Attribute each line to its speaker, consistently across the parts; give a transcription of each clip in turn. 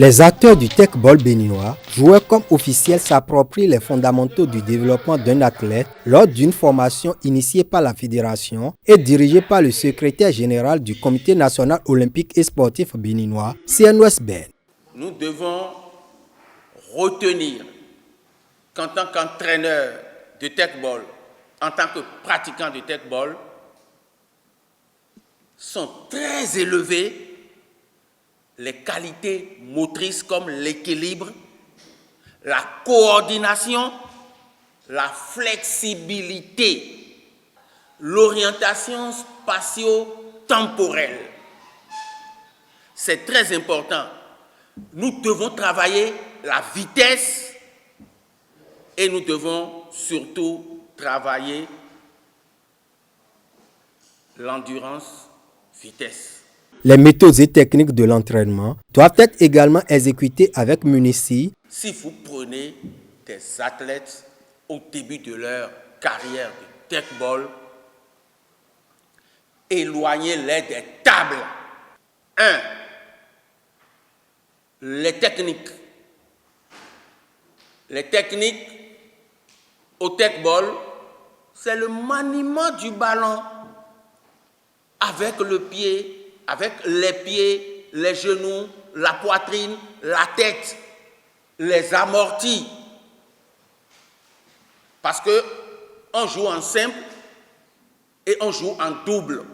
Speaker 1: Les acteurs du tech-ball béninois, joueurs comme officiels, s'approprient les fondamentaux du développement d'un athlète lors d'une formation initiée par la fédération et dirigée par le secrétaire général du Comité national olympique et sportif béninois, CNOSBN.
Speaker 2: Nous devons retenir qu'en tant qu'entraîneur de tech-ball, en tant que pratiquant de tech-ball, sont très élevées les qualités motrices comme l'équilibre, la coordination, la flexibilité, l'orientation spatio-temporelle. C'est très important. Nous devons travailler la vitesse et nous devons surtout travailler l'endurance-vitesse.
Speaker 1: Les méthodes et techniques de l'entraînement doivent être également exécutées avec munitie.
Speaker 2: Si vous prenez des athlètes au début de leur carrière de tech-ball, éloignez-les des tables. 1. Les techniques. Les techniques au tech-ball, c'est le maniement du ballon avec le pied, avec les pieds, les genoux, la poitrine, la tête, les amortis. Parce qu'on joue en simple et on joue en double.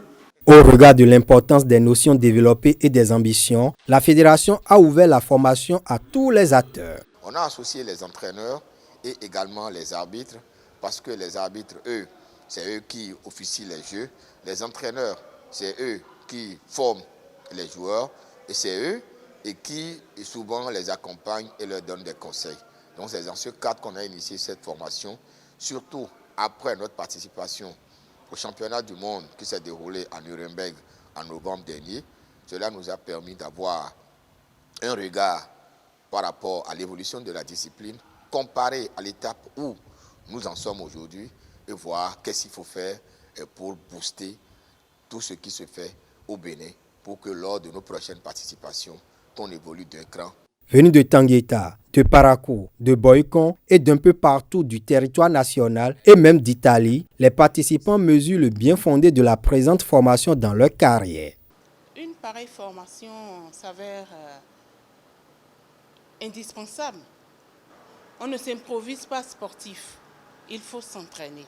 Speaker 1: Au regard de l'importance des notions développées et des ambitions, la fédération a ouvert la formation à tous les acteurs.
Speaker 3: On a associé les entraîneurs et également les arbitres, parce que les arbitres, eux, c'est eux qui officient les jeux. Les entraîneurs, c'est eux qui forment les joueurs et c'est eux et qui souvent les accompagnent et leur donnent des conseils. Donc c'est dans ce cadre qu'on a initié cette formation, surtout après notre participation au championnat du monde qui s'est déroulé à Nuremberg en novembre dernier. Cela nous a permis d'avoir un regard par rapport à l'évolution de la discipline, comparé à l'étape où nous en sommes aujourd'hui et voir qu'est-ce qu'il faut faire pour booster tout ce qui se fait au Bénin pour que lors de nos prochaines participations, qu'on évolue d'un cran.
Speaker 1: Venus de Tangueta, de Parakou, de Boycon et d'un peu partout du territoire national et même d'Italie, les participants mesurent le bien fondé de la présente formation dans leur carrière.
Speaker 4: Une pareille formation s'avère indispensable. On ne s'improvise pas sportif, il faut s'entraîner.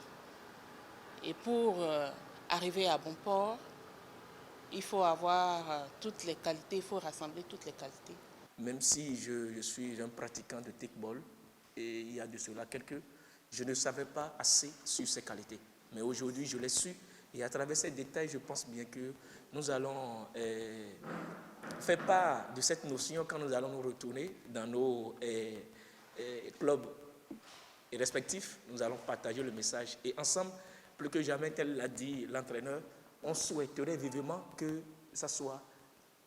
Speaker 4: Et pour arriver à bon port, il faut avoir toutes les qualités, il faut rassembler toutes les qualités.
Speaker 5: Même si je suis un pratiquant de tech-ball, et il y a de cela quelques, je ne savais pas assez sur ces qualités. Mais aujourd'hui, je l'ai su. Et à travers ces détails, je pense bien que nous allons faire part de cette notion quand nous allons nous retourner dans nos clubs respectifs. Nous allons partager le message. Et ensemble, plus que jamais, tel l'a dit l'entraîneur, on souhaiterait vivement que ça soit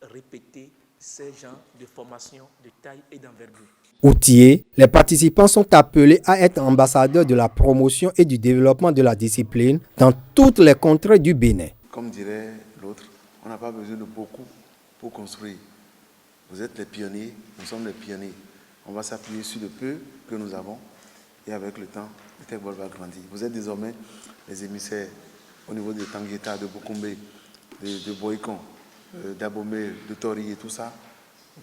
Speaker 5: répété, ces genres de formation de taille et d'envergure.
Speaker 1: Outillés, les participants sont appelés à être ambassadeurs de la promotion et du développement de la discipline dans toutes les contrées du Bénin.
Speaker 6: Comme dirait l'autre, on n'a pas besoin de beaucoup pour construire. Vous êtes les pionniers, nous sommes les pionniers. On va s'appuyer sur le peu que nous avons et avec le temps, le tech-ball va grandir. Vous êtes désormais les émissaires au niveau de Tangueta, de Bokombe, de Boycon, d'Abomey, de Tori et tout ça.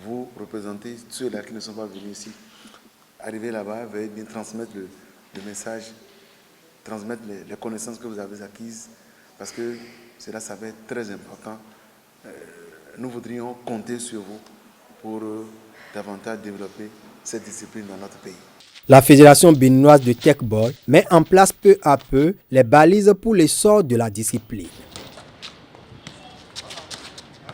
Speaker 6: Vous représentez ceux-là qui ne sont pas venus ici. Arrivez là-bas, veuillez bien transmettre le message, transmettre les connaissances que vous avez acquises, parce que cela, ça va être très important. Nous voudrions compter sur vous pour davantage développer cette discipline dans notre pays.
Speaker 1: La Fédération béninoise de tech-ball met en place peu à peu les balises pour l'essor de la discipline.